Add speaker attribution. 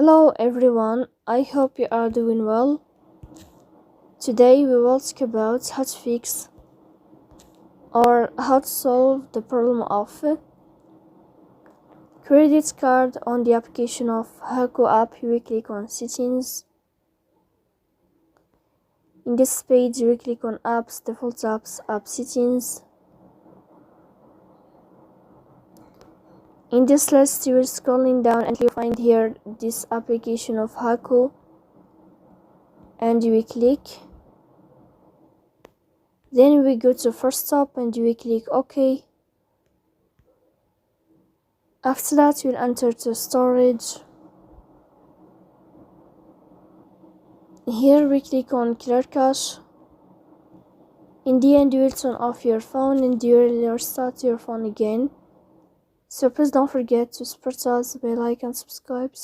Speaker 1: Hello everyone, I hope you are doing well. Today we will talk about how to fix or how to solve the problem of credit card on the application of Hacoo app. You will click on settings. In this page you will click on apps, default apps, app settings. In this list you will scrolling down and you find here this application of Hacoo and you will click. Then we go to first stop and you will click OK. After that you'll enter to storage. Here we click on clear cache. In the end you will turn off your phone and you will restart your phone again. So please don't forget to support us by like and subscribe.